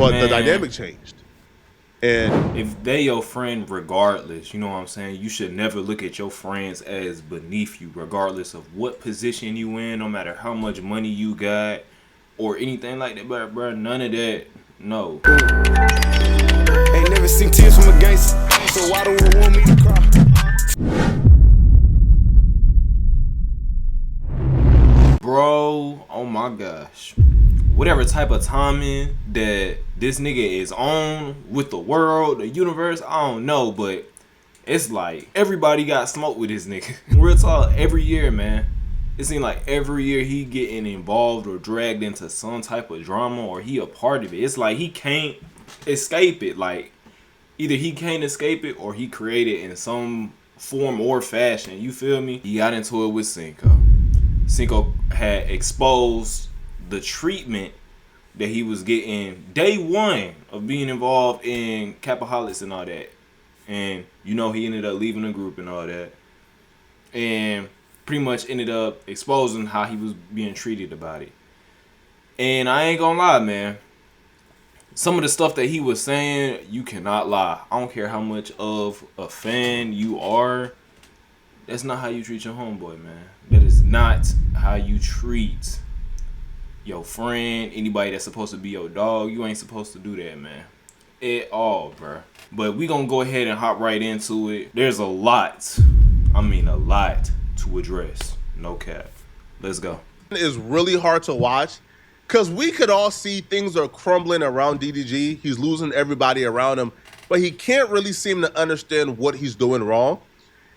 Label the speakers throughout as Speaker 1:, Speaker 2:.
Speaker 1: but the
Speaker 2: Man,
Speaker 1: dynamic changed. And
Speaker 2: if they your friend regardless, you know what I'm saying? You should never look at your friends as beneath you, regardless of what position you in, no matter how much money you got or anything like that. But bro, none of that. No.
Speaker 3: Ain't never seen tears from a gangster, so why do I want me to cry?
Speaker 2: Bro, oh my gosh. Whatever type of timing that this nigga is on with the world, the universe, I don't know, but it's like everybody got smoked with this nigga. Real talk, every year, man. It seems like every year he getting involved or dragged into some type of drama or he a part of it. It's like he can't escape it. Like either he can't escape it or he created in some form or fashion. You feel me? He got into it with Cinco. Cinco had exposed the treatment that he was getting day one of being involved in Capaholics and all that. And you know he ended up leaving the group and all that. And pretty much ended up exposing how he was being treated about it. And I ain't gonna lie, man. Some of the stuff that he was saying, you cannot lie. I don't care how much of a fan you are. That's not how you treat your homeboy, man. That is not how you treat your friend, anybody that's supposed to be your dog. You ain't supposed to do that, man. At all, bro. But we gonna go ahead and hop right into it. There's a lot, I mean a lot to address. No cap. Let's go.
Speaker 1: it's really hard to watch because we could all see things are crumbling around DDG. He's losing everybody around him, but he can't really seem to understand what he's doing wrong.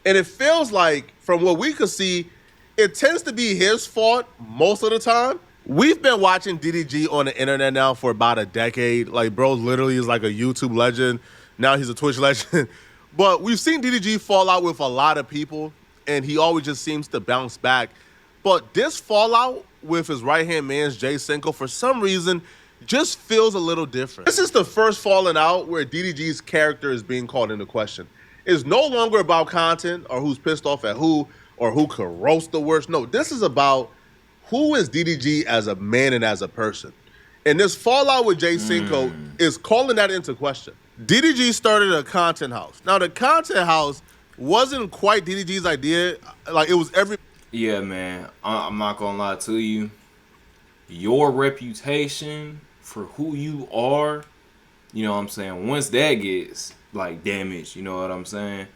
Speaker 1: And it feels like, from what we could see, it tends to be his fault most of the time. We've been watching DDG on the internet now for about a decade. Like, bro literally is like a YouTube legend. Now he's a Twitch legend. But we've seen DDG fall out with a lot of people, and he always just seems to bounce back. But this fallout with his right-hand man, Jay Cinco, for some reason, just feels a little different. This is the first falling out where DDG's character is being called into question. It's no longer about content or who's pissed off at who or who could roast the worst. No, this is about who is DDG as a man and as a person. And this fallout with Jay Cinco is calling that into question. DDG started a content house. Now, the content house wasn't quite DDG's idea. Like, it was every...
Speaker 2: Yeah, man. I'm not gonna lie to you. Your reputation for who you are, you know what I'm saying, once that gets, like, damaged, you know what I'm saying,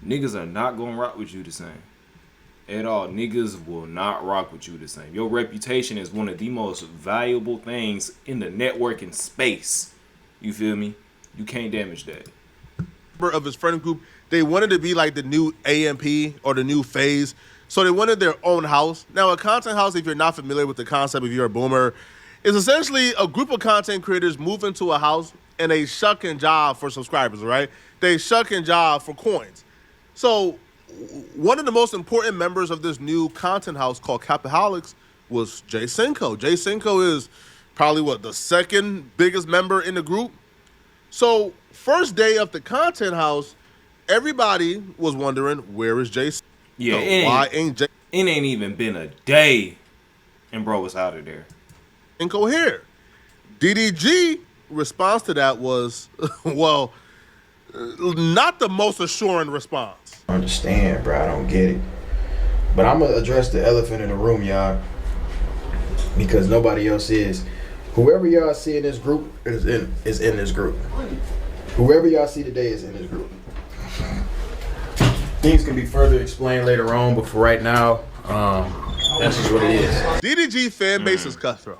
Speaker 2: niggas are not gonna rock with you the same. At all. Niggas will not rock with you the same. Your reputation is one of the most valuable things in the networking space. You feel me? You can't damage that.
Speaker 1: Of his friend group, they wanted to be like the new AMP or the new phase. So they wanted their own house. Now, a content house, if you're not familiar with the concept, if you're a boomer, is essentially a group of content creators move into a house and they shuck and jive for subscribers, right? They shuck and jive for coins. So one of the most important members of this new content house called Capaholics was Jay Cinco. Jay Cinco is probably, the second biggest member in the group. So first day of the content house, everybody was wondering, where is Jay Cinco?
Speaker 2: Yeah,
Speaker 1: Why ain't Jay
Speaker 2: ain't even been a day and bro was out of there.
Speaker 1: Cinco here? DDG response to that was, well, not the most assuring response.
Speaker 4: I understand, bro. I don't get it. But I'm going to address the elephant in the room, y'all. Because nobody else is. Whoever y'all see in this group is in this group. Whoever y'all see today is in this group. Things can be further explained later on, but for right now, that's just what it is.
Speaker 1: DDG fan base is cutthroat.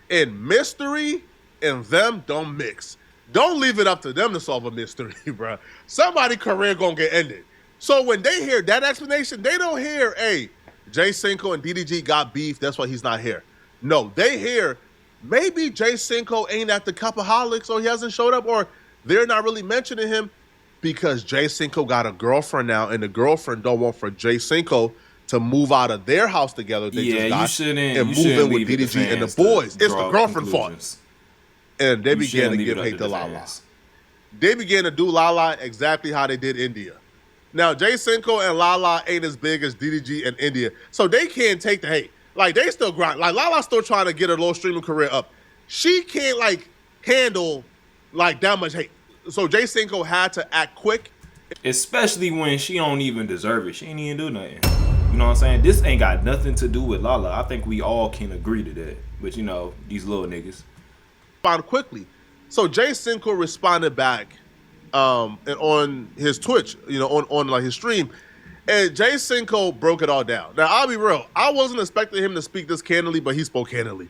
Speaker 1: And mystery and them don't mix. Don't leave it up to them to solve a mystery, bro. Somebody's career gonna get ended. So when they hear that explanation, they don't hear, hey, Jay Cinco and DDG got beef, that's why he's not here. No, they hear, maybe Jay Cinco ain't at the Capaholics or he hasn't showed up or they're not really mentioning him because Jay Cinco got a girlfriend now and the girlfriend don't want for Jay Cinco to move out of their house together they just got
Speaker 2: you shouldn't,
Speaker 1: and
Speaker 2: you
Speaker 1: move
Speaker 2: shouldn't
Speaker 1: in with
Speaker 2: leave it to
Speaker 1: DDG and the
Speaker 2: fans to
Speaker 1: boys. It's
Speaker 2: draw
Speaker 1: the girlfriend
Speaker 2: conclusions.
Speaker 1: fault. And they
Speaker 2: You
Speaker 1: began
Speaker 2: shouldn't
Speaker 1: to
Speaker 2: leave
Speaker 1: give
Speaker 2: it up
Speaker 1: hate
Speaker 2: to
Speaker 1: to
Speaker 2: the
Speaker 1: Lala.
Speaker 2: fans.
Speaker 1: They began to do Lala exactly how they did India. Now, Jay Cinco and Lala ain't as big as DDG and India, so they can't take the hate. Like, they still grind. Like, Lala's still trying to get her little streaming career up. She can't, like, handle like that much hate. So Jay Cinco had to act quick.
Speaker 2: Especially when she don't even deserve it. She ain't even do nothing. You know what I'm saying? This ain't got nothing to do with Lala. I think we all can agree to that. But you know, these little niggas.
Speaker 1: Respond quickly. So Jay Cinco responded back and on his Twitch, on like his stream. And Jay Cinco broke it all down. Now, I'll be real. I wasn't expecting him to speak this candidly, but he spoke candidly.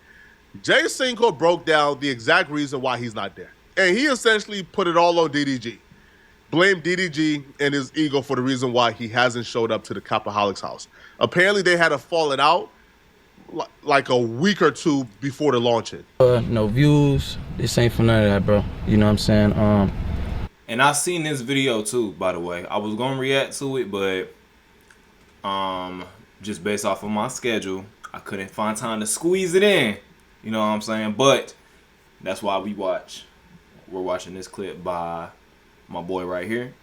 Speaker 1: Jay Cinco broke down the exact reason why he's not there. And he essentially put it all on DDG. Blamed DDG and his ego for the reason why he hasn't showed up to the Copaholics house. Apparently, they had a falling out like a week or two before the launching.
Speaker 5: No views. This ain't for none of that, bro. You know what I'm saying?
Speaker 2: And I seen this video too, by the way. I was gonna react to it, but just based off of my schedule, I couldn't find time to squeeze it in. You know what I'm saying? But that's why we're watching this clip by my boy right here,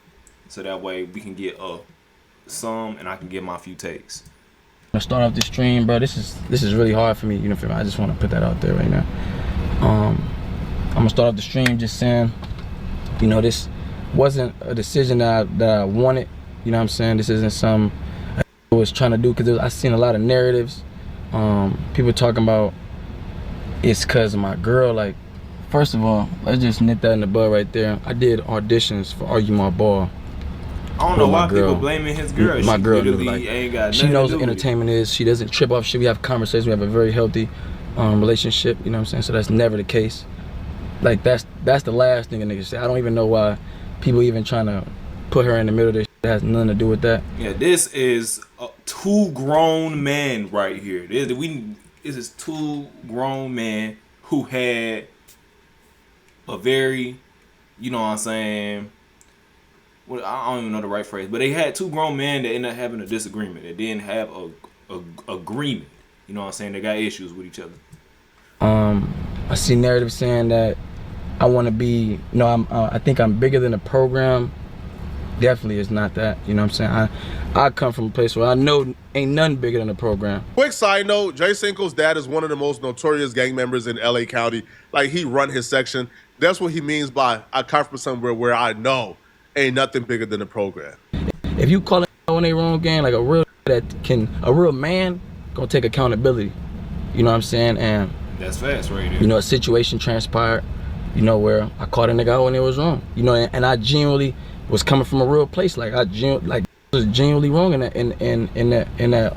Speaker 2: so that way we can get some and I can get my few takes.
Speaker 5: I start off the stream, bro. This is really hard for me. You know, I just want to put that out there right now. I'm gonna start off the stream just saying, you know, this wasn't a decision that I wanted. You know what I'm saying? This isn't some I was trying to do, because I seen a lot of narratives. People talking about it's because of my girl. Like, first of all, let's just nip that in the bud right there. I did auditions for Argue My Ball.
Speaker 2: I don't know why people blaming his girl.
Speaker 5: My girl
Speaker 2: literally
Speaker 5: like,
Speaker 2: ain't got
Speaker 5: she
Speaker 2: nothing
Speaker 5: knows
Speaker 2: to do
Speaker 5: what entertainment is. She doesn't trip off shit. We have conversations. We have a very healthy relationship. You know what I'm saying? So that's never the case. Like, that's the last thing a nigga say. I don't even know why people even trying to put her in the middle of this shit. It has nothing to do with that.
Speaker 2: Yeah, this is two grown men right here. This is two grown men who had a very, you know what I'm saying, well, I don't even know the right phrase, but they had two grown men that ended up having a disagreement. They didn't have a agreement. You know what I'm saying? They got issues with each other.
Speaker 5: I see narrative saying that I want to be, I think I'm bigger than the program. Definitely is not that. You know what I'm saying? I come from a place where I know ain't nothing bigger than the program.
Speaker 1: Quick side note, Jay Cinco's dad is one of the most notorious gang members in LA County. Like, he run his section. That's what he means by I come from somewhere where I know ain't nothing bigger than the program.
Speaker 5: If you call it on a wrong game, like a real man gonna take accountability. You know what I'm saying? And
Speaker 2: that's fast right there.
Speaker 5: You know, a situation transpired, you know, where I caught a nigga out when it was wrong. You know, and I genuinely was coming from a real place. Like, was genuinely wrong in that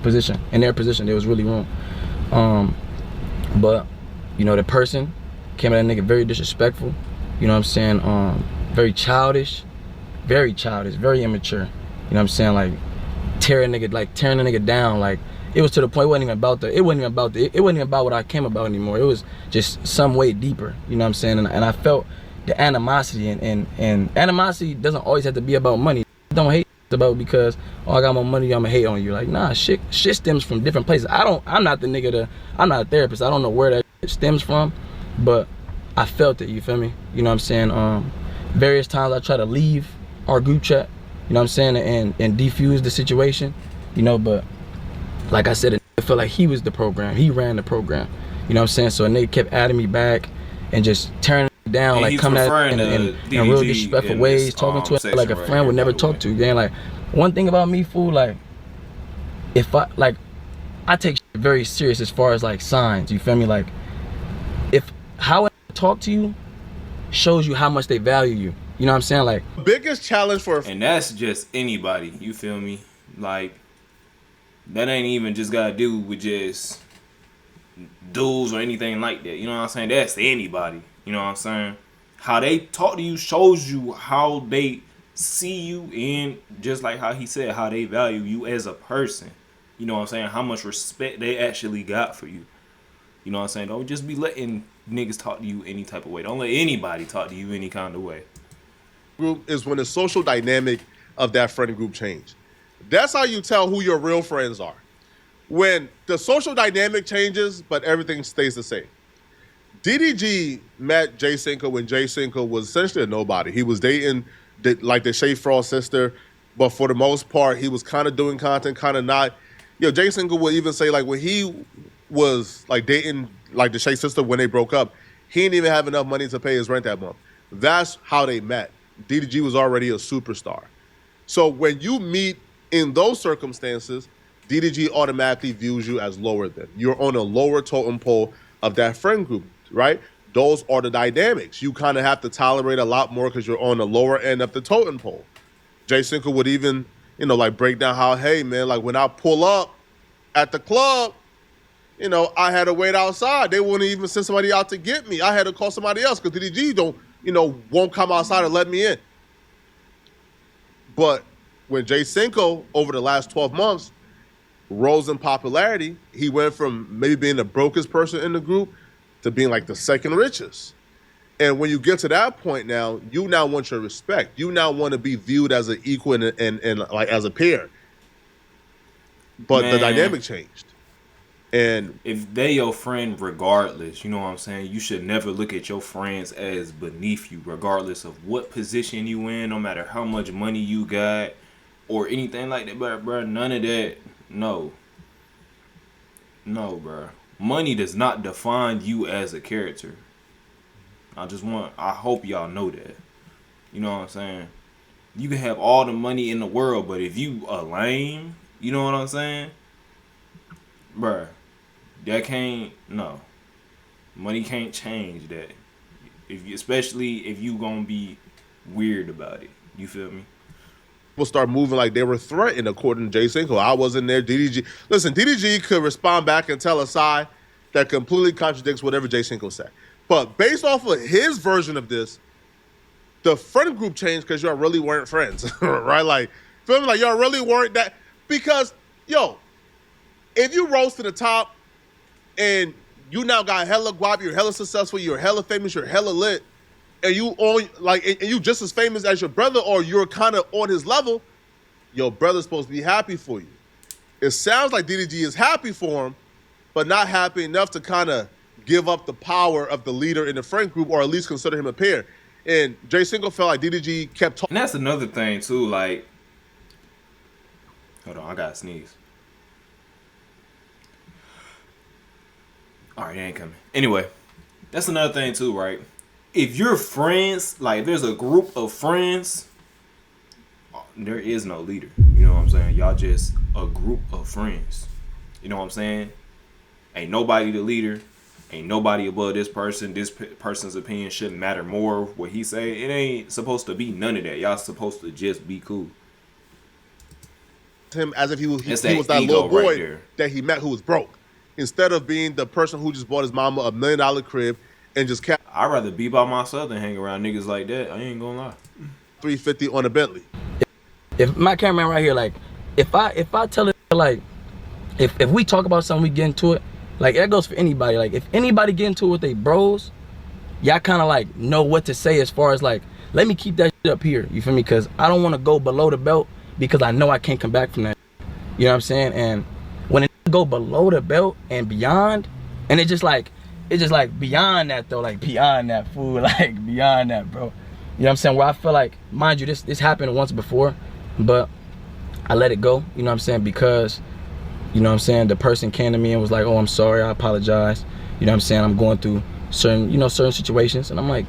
Speaker 5: position. In their position, it was really wrong. But you know, the person came at that nigga very disrespectful. You know what I'm saying? Very childish, very immature. You know what I'm saying? Like, tearing the nigga down. Like, it was to the point it wasn't even about what I came about anymore. It was just some way deeper. You know what I'm saying? And I felt the animosity, and animosity doesn't always have to be about money. Don't hate about because I got more money, I'ma hate on you. Like, nah, shit stems from different places. I'm not a therapist. I don't know where that shit stems from, but I felt it, you feel me? You know what I'm saying? Various times I try to leave our group chat, you know what I'm saying, and defuse the situation, you know, but like I said, I felt like he was the program. He ran the program. You know what I'm saying? So a nigga kept adding me back and just turning it down, like coming at in real disrespectful ways, talking to it like a friend would never talk to. Then, like, one thing about me, fool, like, if I take shit very serious as far as like signs, you feel me? Like, if how I talk to you shows you how much they value you. You know what I'm saying? Like,
Speaker 1: biggest challenge
Speaker 2: and that's just anybody, you feel me? Like, that ain't even just gotta do with just dudes or anything like that. You know what I'm saying? That's anybody. You know what I'm saying? How they talk to you shows you how they see you, and just like how he said, how they value you as a person. You know what I'm saying? How much respect they actually got for you. You know what I'm saying? Don't just be letting niggas talk to you any type of way. Don't let anybody talk to you any kind of way.
Speaker 1: Group is when the social dynamic of that friend group change. That's how you tell who your real friends are. When the social dynamic changes, but everything stays the same. DDG met Jay Cinco when Jay Cinco was essentially a nobody. He was dating the Shay Frost sister, but for the most part, he was kind of doing content, kind of not. Jay Cinco would even say, like, when he was like dating like the Shay sister when they broke up, He didn't even have enough money to pay his rent that month. That's how they met. DDG was already a superstar. So when you meet in those circumstances, DDG automatically views you as lower than. You're on a lower totem pole of that friend group, right? Those are the dynamics. You kind of have to tolerate a lot more because you're on the lower end of the totem pole. Jay Cinco would even, like break down how, hey, man, like when I pull up at the club, I had to wait outside. They wouldn't even send somebody out to get me. I had to call somebody else because DDG won't come outside and let me in. But when Jay Cinco, over the last 12 months, rose in popularity, he went from maybe being the brokest person in the group to being like the second richest. And when you get to that point now, you now want your respect. You now want to be viewed as an equal and like as a peer. But
Speaker 2: Man,
Speaker 1: the dynamic changed. And
Speaker 2: if they your friend regardless, you know what I'm saying? You should never look at your friends as beneath you, regardless of what position you in, no matter how much money you got or anything like that. But bro, none of that. No, bro. Money does not define you as a character. I hope y'all know that. You know what I'm saying? You can have all the money in the world, but if you a lame, you know what I'm saying? Bruh, money can't change that. Especially if you gonna be weird about it. You feel me?
Speaker 1: people start moving like they were threatened, according to Jay Cinco. I wasn't there. DDG. Listen, DDG could respond back and tell a side that completely contradicts whatever Jay Cinco said. But based off of his version of this, the friend group changed because y'all really weren't friends, right? Like, feel me? Like, y'all really weren't that. Because, if you rose to the top and you now got hella guap, you're hella successful, you're hella famous, you're hella lit, and you just as famous as your brother, or you're kind of on his level, your brother's supposed to be happy for you. It sounds like DDG is happy for him, but not happy enough to kind of give up the power of the leader in the friend group, or at least consider him a peer. And Jay Cinco felt like DDG kept talking.
Speaker 2: And that's another thing too, like, hold on, I gotta sneeze. All right, it ain't coming. Anyway, that's another thing too, right? If you're friends, like there's a group of friends, there is no leader. You know what I'm saying? Y'all just a group of friends. You know what I'm saying? Ain't nobody the leader. Ain't nobody above this person. This person's opinion shouldn't matter more. What he say, it ain't supposed to be none of that. Y'all supposed to just be cool.
Speaker 1: Him as if he was that
Speaker 2: ego
Speaker 1: little boy
Speaker 2: right there
Speaker 1: that he met who was broke, instead of being the person who just bought his mama $1 million crib and just kept.
Speaker 2: I'd rather be by myself than hang around niggas like that. I ain't gonna lie.
Speaker 1: $350 on a Bentley.
Speaker 5: If my cameraman right here, like, if I tell it, like, if we talk about something, we get into it, like, that goes for anybody. Like, if anybody get into it with they bros, y'all kind of like know what to say as far as like, let me keep that shit up here. You feel me? Because I don't want to go below the belt because I know I can't come back from that. You know what I'm saying? And when it go below the belt and beyond, and it's just like beyond that though, like beyond that fool, like beyond that, bro. You know what I'm saying? Where I feel like, mind you, this happened once before, but I let it go. You know what I'm saying? Because, you know what I'm saying, the person came to me and was like, oh, I'm sorry, I apologize. You know what I'm saying? I'm going through certain situations. And I'm like,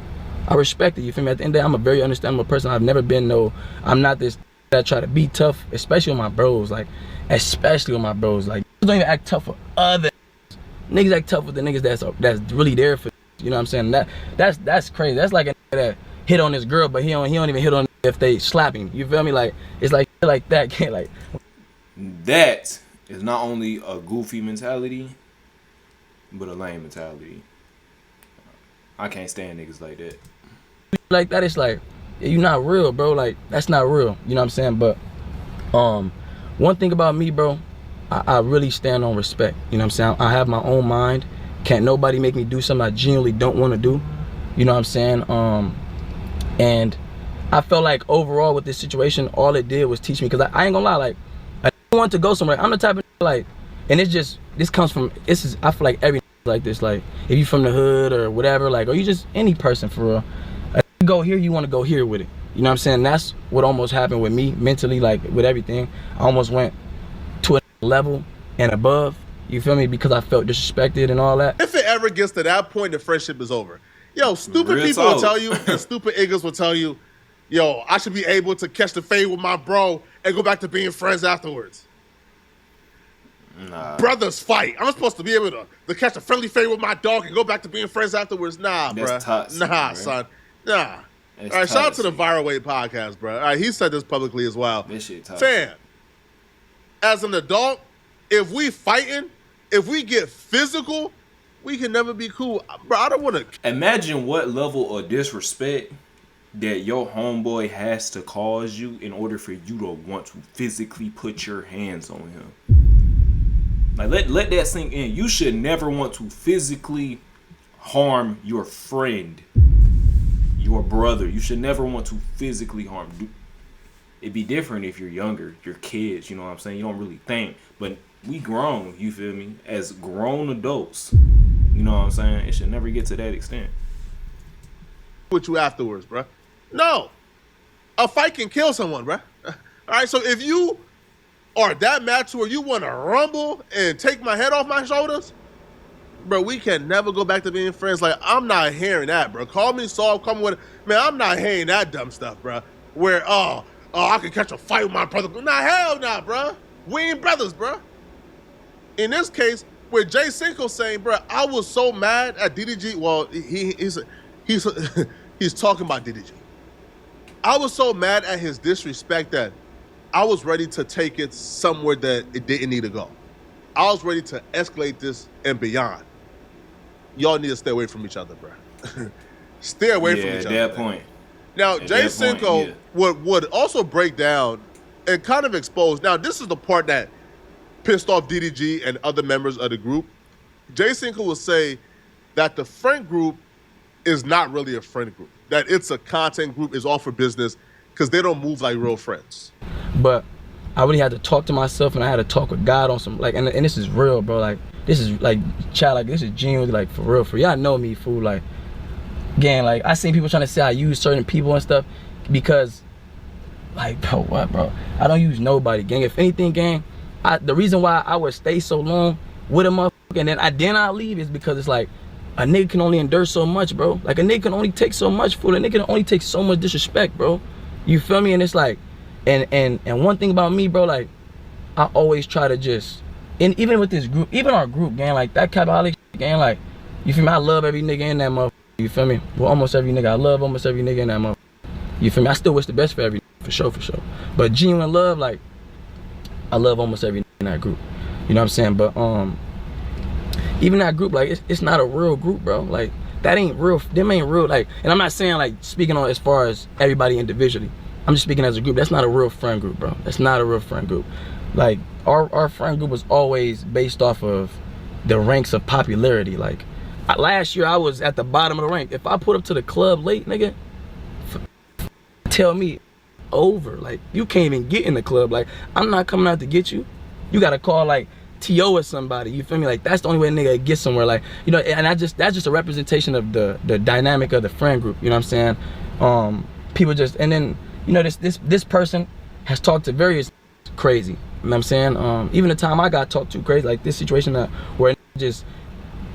Speaker 5: I respect it. You feel me? At the end of the day, I'm a very understandable person. I'm not this that try to be tough, especially with my bros. Like, especially with my bros. Like, don't even act tough for other niggas. Act tough with the niggas that's really there for. You know what I'm saying? That's crazy. That's like a nigga that hit on this girl, but he don't even hit on if they slap him. You feel me? Like, it's like that. Can't like
Speaker 2: that. It's not only a goofy mentality, but a lame mentality. I can't stand niggas like that.
Speaker 5: Like that, it's like, yeah, you not real, bro. Like, that's not real. You know what I'm saying? But one thing about me, bro, I really stand on respect. You know what I'm saying? I have my own mind. Can't nobody make me do something I genuinely don't want to do. You know what I'm saying? And I felt like overall with this situation, all it did was teach me, because I ain't gonna lie, like, want to go somewhere. I'm the type of like, and it's just, I feel like every like this, like, if you from the hood or whatever, like, or you just any person for real, like, you go here, you want to go here with it. You know what I'm saying? That's what almost happened with me mentally, like with everything. I almost went to a level and above. You feel me? Because I felt disrespected and all that.
Speaker 1: If it ever gets to that point, the friendship is over. Yo, stupid
Speaker 2: Real
Speaker 1: people will
Speaker 2: talk.
Speaker 1: tell you, and stupid ignorants will tell you, yo, I should be able to catch the fade with my bro and go back to being friends afterwards.
Speaker 2: Nah,
Speaker 1: Brothers fight. I'm supposed to be able to catch a friendly fade with my dog and go back to being friends afterwards. Nah,
Speaker 2: That's
Speaker 1: bruh.
Speaker 2: toxic,
Speaker 1: Nah,
Speaker 2: bruh.
Speaker 1: son. Nah.
Speaker 2: That's
Speaker 1: All right, shout out to the
Speaker 2: toxic.
Speaker 1: Viral Weight podcast, bro. All right, he said this publicly as well.
Speaker 2: This shit toxic.
Speaker 1: Fam, as an adult, if we fighting, if we get physical, we can never be cool. Bro, I don't want to.
Speaker 2: Imagine what level of disrespect that your homeboy has to cause you in order for you to want to physically put your hands on him. Like let that sink in. You should never want to physically harm your friend, your brother. You should never want to physically harm. It'd be different if you're younger, you're kids, you know what I'm saying? You don't really think. But we grown, you feel me? As grown adults, you know what I'm saying? It should never get to that extent.
Speaker 1: With you afterwards, bro. No. A fight can kill someone, bro. All right, so if you are that mad to where you want to rumble and take my head off my shoulders, bro, we can never go back to being friends. Like, I'm not hearing that, bro. Call me soft, come with it. Man, I'm not hearing that dumb stuff, bro. Where, I can catch a fight with my brother. Nah, hell nah, bro. We ain't brothers, bro. In this case, where Jay Cinco saying, bro, I was so mad at DDG. Well, he's talking about DDG. I was so mad at his disrespect that I was ready to take it somewhere that it didn't need to go. I was ready to escalate this and beyond. Y'all need to stay away from each other, bro. Stay away from each
Speaker 2: at
Speaker 1: other.
Speaker 2: that point.
Speaker 1: Now,
Speaker 2: At
Speaker 1: Jay
Speaker 2: that
Speaker 1: Cinco
Speaker 2: point, yeah.
Speaker 1: would also break down and kind of expose. Now, this is the part that pissed off DDG and other members of the group. Jay Cinco will say that the friend group is not really a friend group. That it's a content group, is all for business, because they don't move like real friends.
Speaker 5: But I really had to talk to myself, and I had to talk with God on some, like, and this is real, bro. Like, this is like, child, like, this is genuinely, like, for real. For y'all know me, fool. Like, again, like, I seen people trying to say I use certain people and stuff because, like, bro, what, bro? I don't use nobody, gang. If anything, gang, the reason why I would stay so long with a motherfucker and then I leave is because it's like, a nigga can only endure so much, bro. Like, a nigga can only take so much, fool. A nigga can only take so much disrespect, bro. You feel me? And it's like, and one thing about me, bro, like, I always try to just, and even with this group, even our group, gang, like, that Catholic gang, like, you feel me? I love every nigga in that motherfucker. You feel me? Well, almost every nigga. I love almost every nigga in that motherfucker. You feel me? I still wish the best for every nigga, for sure. But genuine love, like, I love almost every nigga in that group. You know what I'm saying? But even that group, like, it's not a real group, bro. Like, that ain't real. Them ain't real. Like, and I'm not saying, like, speaking on as far as everybody individually. I'm just speaking as a group. That's not a real friend group, bro. That's not a real friend group. Like, our friend group was always based off of the ranks of popularity. Like, last year I was at the bottom of the rank. If I put up to the club late, nigga, tell me over. Like, you can't even get in the club. Like, I'm not coming out to get you. You gotta call, like, T.O. or somebody. You feel me? Like, that's the only way a nigga gets somewhere. Like, you know, and that's just a representation of the dynamic of the friend group. You know what I'm saying? People just, and then, you know, this person has talked to various crazy. You know what I'm saying? Even the time I got talked to crazy, like this situation where just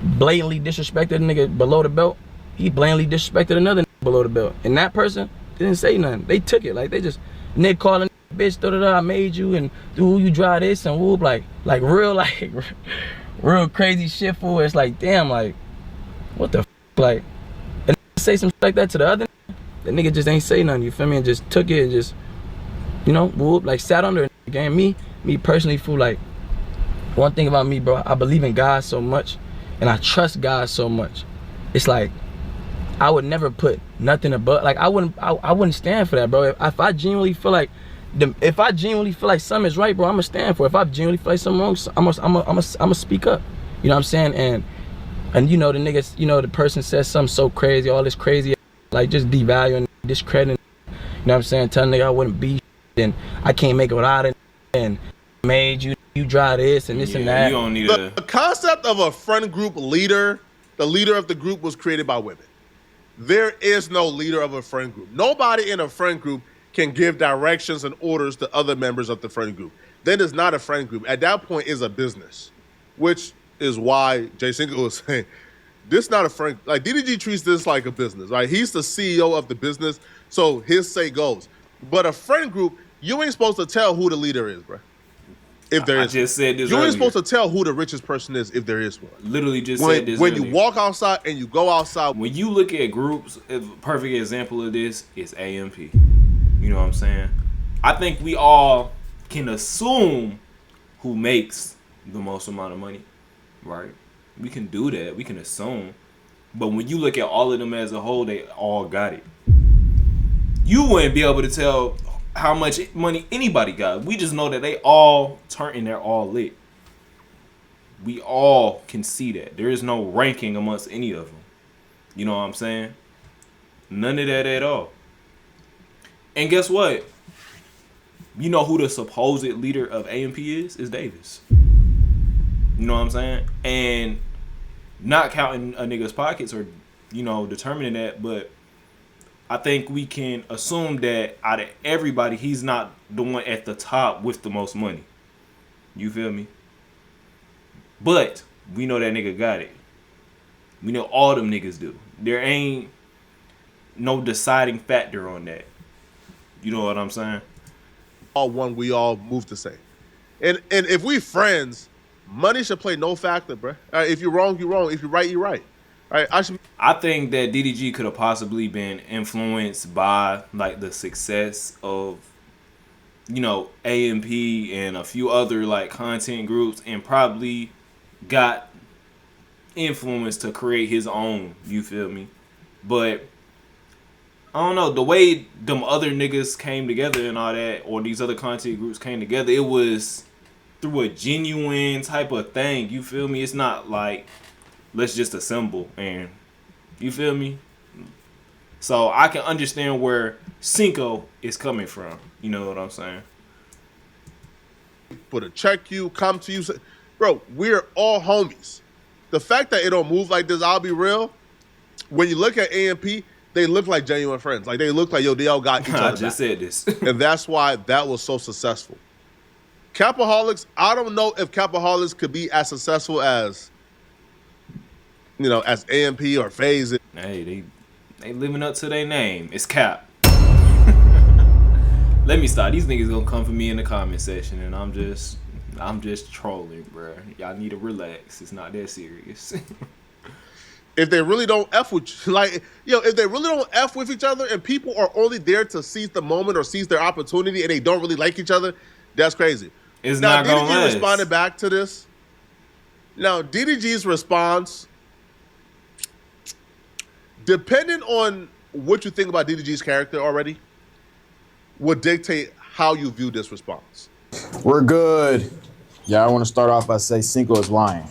Speaker 5: blatantly disrespected a nigga below the belt. He blatantly disrespected another nigga below the belt. And that person didn't say nothing. They took it. Like, they just, nigga calling bitch, I made you, and who you drive this, and whoop, like real, like, real crazy shit, fool. It's like, damn, like, what the f? Like, and say some shit like that to the other nigga, the nigga just ain't say nothing, you feel me? And just took it and just, you know, whoop, like, sat under it. Again, me personally, fool, like, one thing about me, bro, I believe in God so much, and I trust God so much. It's like, I would never put nothing above, like, I wouldn't stand for that, bro. If I genuinely feel like something is right, bro, I'm gonna stand for it. If I genuinely feel like something wrong, I'm gonna speak up. You know what I'm saying? And you know, the niggas, you know, the person says something so crazy, all this crazy, like, just devaluing, discrediting. You know what I'm saying? Telling nigga I wouldn't be, and I can't make it without it, and made you drive this and this and that.
Speaker 2: You don't need
Speaker 1: The concept of a friend group leader, the leader of the group, was created by women. There is no leader of a friend group. Nobody in a friend group can give directions and orders to other members of the friend group. Then it's not a friend group. At that point, it's a business, which is why Jay Cinco was saying, this not a friend. Like DDG treats this like a business, right? He's the CEO of the business, so his say goes. But a friend group, you ain't supposed to tell who the leader is, bro. If there
Speaker 2: I
Speaker 1: is,
Speaker 2: just said this
Speaker 1: you ain't
Speaker 2: earlier.
Speaker 1: supposed to tell who the richest person is if there is one.
Speaker 2: Literally just
Speaker 1: When,
Speaker 2: said this
Speaker 1: when
Speaker 2: earlier.
Speaker 1: you walk outside and you go outside,
Speaker 2: When you look at groups, a perfect example of this is AMP. You know what I'm saying? I think we all can assume who makes the most amount of money, right? We can do that. We can assume. But when you look at all of them as a whole, they all got it. You wouldn't be able to tell how much money anybody got. We just know that they all turn and they're all lit. We all can see that. There is no ranking amongst any of them. You know what I'm saying? None of that at all. And guess what? You know who the supposed leader of AMP is? Is Davis. You know what I'm saying? And not counting a nigga's pockets or, you know, determining that, but I think we can assume that out of everybody, he's not the one at the top with the most money. You feel me? But we know that nigga got it. We know all them niggas do. There ain't no deciding factor on that. You know what I'm saying?
Speaker 1: all one, we all move the same. And if we friends, money should play no factor, bro. If you're wrong, you're wrong. If you're right, you're right. All right,
Speaker 2: I think that DDG could have possibly been influenced by like the success of, you know, AMP and a few other like content groups, and probably got influenced to create his own. You feel me? But I don't know, the way them other niggas came together and all that, or these other content groups came together, it was through a genuine type of thing. You feel me? It's not like let's just assemble and you feel me? So I can understand where Cinco is coming from. You know what I'm saying?
Speaker 1: put a check you, come to you. Bro, we're all homies. The fact that it don't move like this, I'll be real. When you look at AMP, they look like genuine friends. Like they look like, yo, they all got each other.
Speaker 2: I just
Speaker 1: back.
Speaker 2: said this.
Speaker 1: And that's why that was so successful. Capaholics, I don't know if Capaholics could be as successful as, you know, as AMP or FaZe.
Speaker 2: Hey, they living up to their name. It's Cap. Let me stop. These niggas gonna come for me in the comment section, and I'm just trolling, bro. Y'all need to relax. It's not that serious.
Speaker 1: If they really don't F with you, like, yo, if they really don't F with each other and people are only there to seize the moment or seize their opportunity and they don't really like each other, that's crazy.
Speaker 2: It's
Speaker 1: now,
Speaker 2: not gonna
Speaker 1: DDG
Speaker 2: last.
Speaker 1: responded back to this. Now, DDG's response, depending on what you think about DDG's character already, would dictate how you view this response.
Speaker 4: We're good. Yeah, I want to start off by saying Cinco is lying.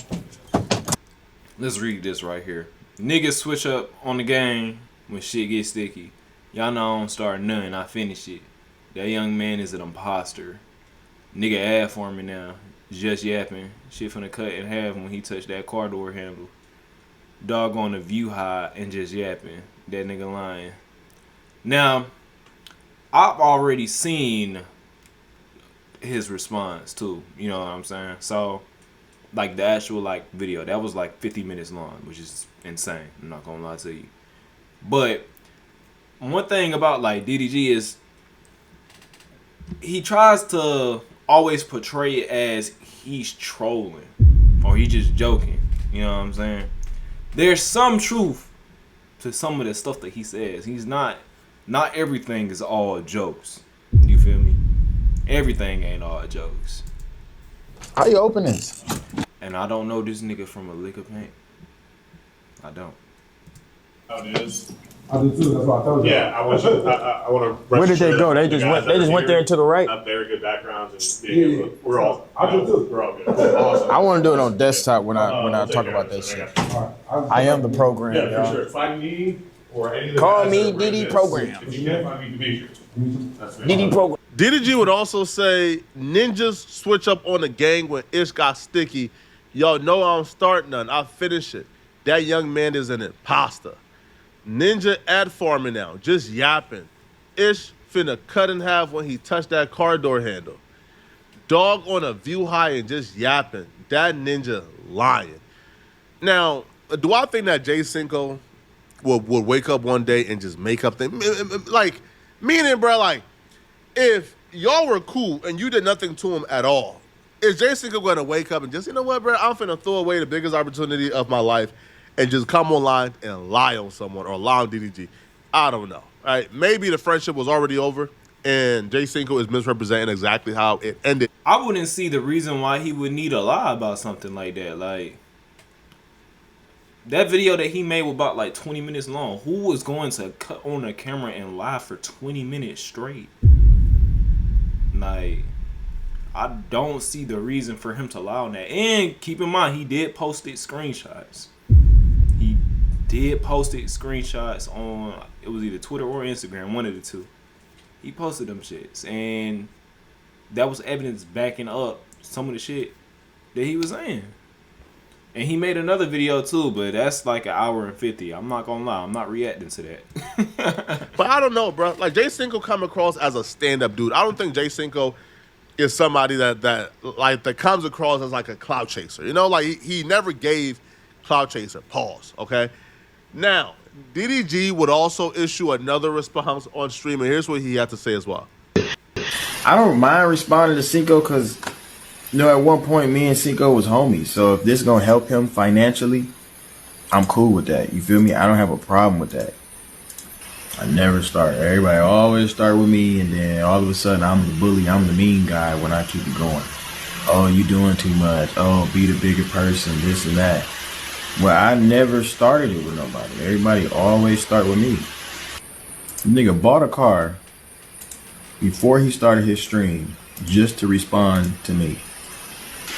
Speaker 2: Let's read this right here. Niggas switch up on the game when shit gets sticky. Y'all know I don't start nothing, I finish it. That young man is an imposter. Nigga ad for me now. Just yapping. Shit finna cut in half when he touched that car door handle. Dog on the view high and just yapping. That nigga lying. Now, I've already seen his response too. You know what I'm saying? So, like the actual like video, that was like 50 minutes long, which is insane. I'm not gonna lie to you. But one thing about like DDG is he tries to always portray it as he's trolling or he just joking. You know what I'm saying? There's some truth to some of the stuff that he says. He's not everything is all jokes. You feel me? Everything ain't all jokes.
Speaker 4: How you open this?
Speaker 2: And I don't know this nigga from a lick of paint. I don't.
Speaker 6: How it is.
Speaker 7: I do too. That's what I told you.
Speaker 6: Yeah, I want to.
Speaker 4: Where did they go? They just went there and to the right.
Speaker 6: Have very good backgrounds and being able to, we're all.
Speaker 7: I do too.
Speaker 6: We're all good. Awesome.
Speaker 4: I want to do it on desktop when I talk about that shit. I am the program,
Speaker 6: Yeah,
Speaker 4: y'all.
Speaker 6: for sure. Find me or any of the
Speaker 4: Call
Speaker 6: guys
Speaker 4: me
Speaker 6: that are running
Speaker 4: DD
Speaker 6: this.
Speaker 4: Program.
Speaker 6: If you can't find me, Demetrius. That's me.
Speaker 4: DD program.
Speaker 1: DDG would also say, ninjas switch up on the gang when Ish got sticky. Y'all know I don't start none. I finish it. That young man is an imposter. Ninja ad farming now, just yapping. Ish finna cut in half when he touched that car door handle. Dog on a view high and just yapping. That ninja lying. Now, do I think that Jay Cinco would wake up one day and just make up things? Like, meaning, bro, like, if y'all were cool and you did nothing to him at all, is Jay Cinco going to wake up and just, you know what, bro, I'm finna throw away the biggest opportunity of my life and just come online and lie on someone or lie on DDG? I don't know. Right? Maybe the friendship was already over and Jay Cinco is misrepresenting exactly how it ended.
Speaker 2: I wouldn't see the reason why he would need to lie about something like that. Like, that video that he made was about like 20 minutes long. Who was going to cut on the camera and lie for 20 minutes straight? Like, I don't see the reason for him to lie on that. And keep in mind, he did post it screenshots. He did post it screenshots on, it was either Twitter or Instagram, one of the two. He posted them shits. And that was evidence backing up some of the shit that he was saying. And he made another video too, but that's like an hour and 50. I'm not gonna lie, I'm not reacting to that.
Speaker 1: But I don't know, bro. Like, Jay Cinco come across as a stand-up dude. I don't think Jay Cinco is somebody that comes across as like a clout chaser. You know, like he never gave clout chaser. Pause. Okay. Now, DDG would also issue another response on stream, and here's what he had to say as well.
Speaker 4: I don't mind responding to Cinco because, you know, at one point me and Cinco was homies. So if this is gonna help him financially, I'm cool with that. You feel me? I don't have a problem with that. I never start. Everybody always start with me, and then all of a sudden I'm the bully, I'm the mean guy when I keep it going. Oh, you doing too much. Oh, be the bigger person, this and that. Well, I never started it with nobody. Everybody always start with me. Nigga bought a car before he started his stream just to respond to me.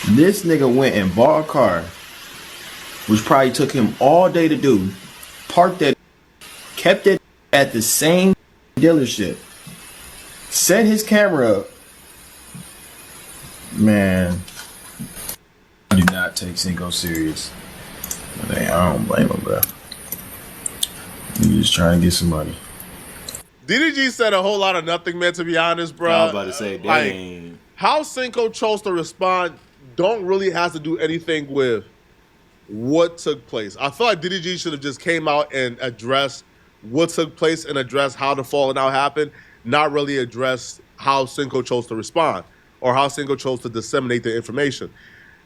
Speaker 4: This nigga went and bought a car, which probably took him all day to do, parked that, kept it at the same dealership, set his camera up. Man, I do not take Cinco serious. But hey, I don't blame him, bro. He's just trying to get some money.
Speaker 1: DDG said a whole lot of nothing, man, to be honest, bro.
Speaker 2: I was about to say, dang.
Speaker 1: Like, how Cinco chose to respond don't really have to do anything with what took place. I feel like DDG should have just came out and addressed what took place and addressed how the falling out happened, not really address how Cinco chose to respond or how Cinco chose to disseminate the information.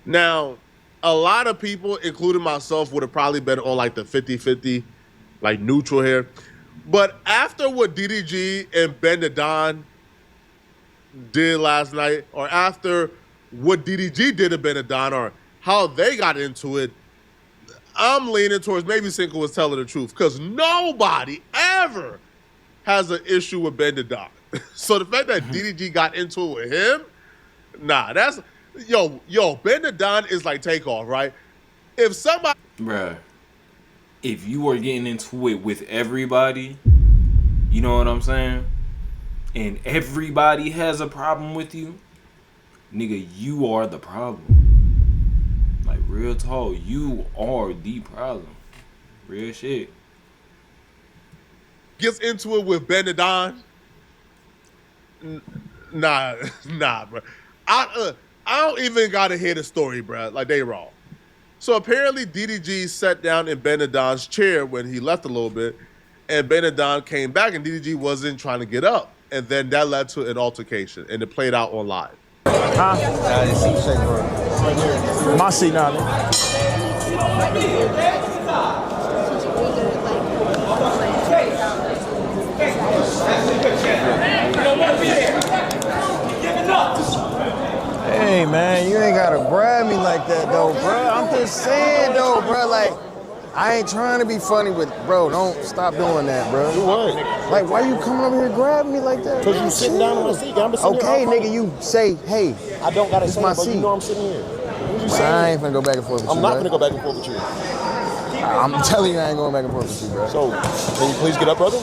Speaker 1: Now, a lot of people, including myself, would have probably been on like the 50-50, like neutral here. But after what DDG and Ben the Don did last night, or after what DDG did to Ben the Don, or how they got into it, I'm leaning towards maybe Cinco was telling the truth, because nobody ever has an issue with Ben the Don. So the fact that DDG got into it with him, nah, that's yo, Ben the Don is like Takeoff, right? If somebody,
Speaker 2: Bruh, if you are getting into it with everybody, you know what I'm saying? And everybody has a problem with you, nigga, you are the problem. Like, real talk, you are the problem. Real shit.
Speaker 1: gets into it with Ben the Don, nah, bro. I don't even gotta hear the story, bro. Like, they wrong. So apparently DDG sat down in Ben the Don's chair when he left a little bit, and Ben the Don came back, and DDG wasn't trying to get up, and then that led to an altercation, and it played out on live.
Speaker 7: My seat now, nigga. Hey man, you ain't gotta grab me like that though, bro. I'm just saying though, bro. Like, I ain't trying to be funny, but bro, don't stop doing that, bro.
Speaker 8: Do what?
Speaker 7: Like, why you coming over here grabbing me like that?
Speaker 8: Because you sitting down on the seat. I'm sitting
Speaker 7: Okay,
Speaker 8: here.
Speaker 7: nigga, you say, hey.
Speaker 8: I don't gotta say
Speaker 7: my
Speaker 8: it, but
Speaker 7: seat.
Speaker 8: you know I'm sitting here. What you saying?
Speaker 7: I ain't finna go back and forth with you,
Speaker 8: I'm not
Speaker 7: bro.
Speaker 8: gonna go back and forth with you.
Speaker 7: I'm telling you, I ain't going back and forth with you, bro.
Speaker 8: So, can you please get up, brother?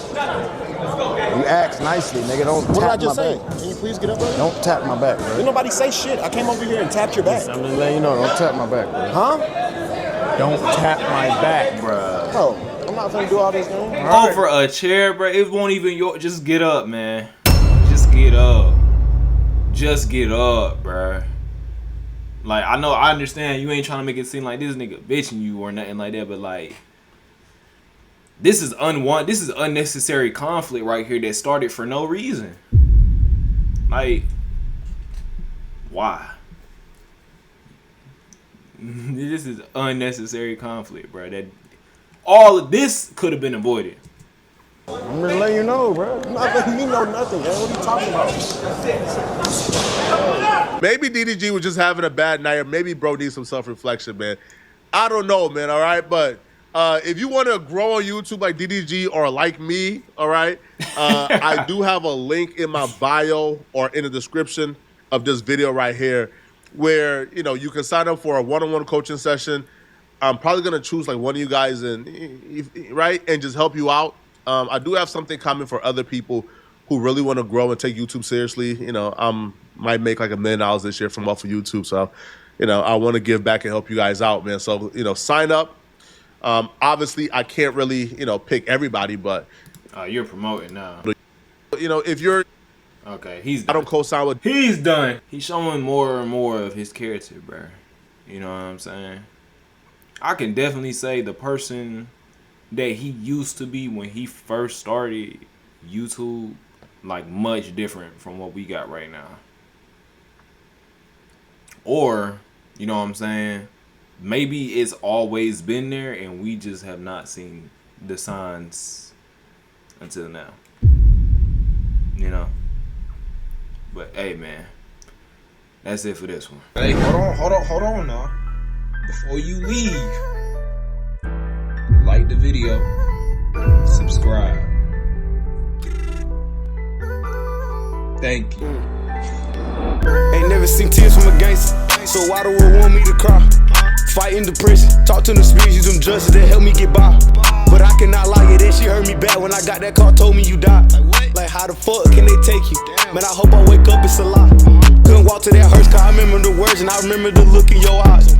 Speaker 7: You asked nicely, nigga. Don't
Speaker 8: What did I
Speaker 7: tap
Speaker 8: just
Speaker 7: my
Speaker 8: say?
Speaker 7: back.
Speaker 8: Can you please get up, brother?
Speaker 7: Don't tap my back, bro.
Speaker 8: Didn't nobody say shit. I came over here and tapped your back.
Speaker 7: I'm just letting you know, don't tap my back, bro.
Speaker 8: Huh?
Speaker 7: Don't tap my back,
Speaker 2: Bruh.
Speaker 8: Bro, I'm not gonna do all this, man.
Speaker 2: Over a chair, bro. It won't even just get up, man. Just get up. Just get up, bruh. Like, I understand you ain't trying to make it seem like this nigga bitching you or nothing like that, but like, this is unnecessary conflict right here that started for no reason. Like, why? This is unnecessary conflict, bro. That all of this could have been avoided.
Speaker 8: I'm just letting you know, bro. You're not letting me know nothing, man. What are you talking about?
Speaker 1: Maybe DDG was just having a bad night, or maybe bro needs some self-reflection, man. I don't know, man, all right? But if you want to grow on YouTube like DDG or like me, all right, I do have a link in my bio or in the description of this video right here where, you know, you can sign up for a one-on-one coaching session. I'm probably going to choose like one of you guys right, and just help you out. I do have something coming for other people who really want to grow and take YouTube seriously. You know, might make like $1 million this year from off of YouTube. So, you know, I want to give back and help you guys out, man. So, you know, sign up. Obviously, I can't really, you know, pick everybody, but
Speaker 2: you're promoting now.
Speaker 1: You know, if you're
Speaker 2: okay, he's done.
Speaker 1: I don't co-sign with.
Speaker 2: He's done. He's showing more and more of his character, bro. You know what I'm saying? I can definitely say the person that he used to be when he first started YouTube, like, much different from what we got right now. Or, you know what I'm saying? Maybe it's always been there and we just have not seen the signs until now. You know? But hey, man, that's it for this one.
Speaker 9: Hey, hold on now. Before you leave, like the video, subscribe. Thank you.
Speaker 3: Ain't never seen tears from a gangster, so why do it want me to cry? Fighting depression, talk to them spirits, use them judges that help me get by. But I cannot lie, yeah, that shit hurt me bad when I got that call, told me you died. Like, how the fuck can they take you? Man, I hope I wake up, it's a lie. Couldn't walk to that hearse, cause I remember the words and I remember the look in your eyes.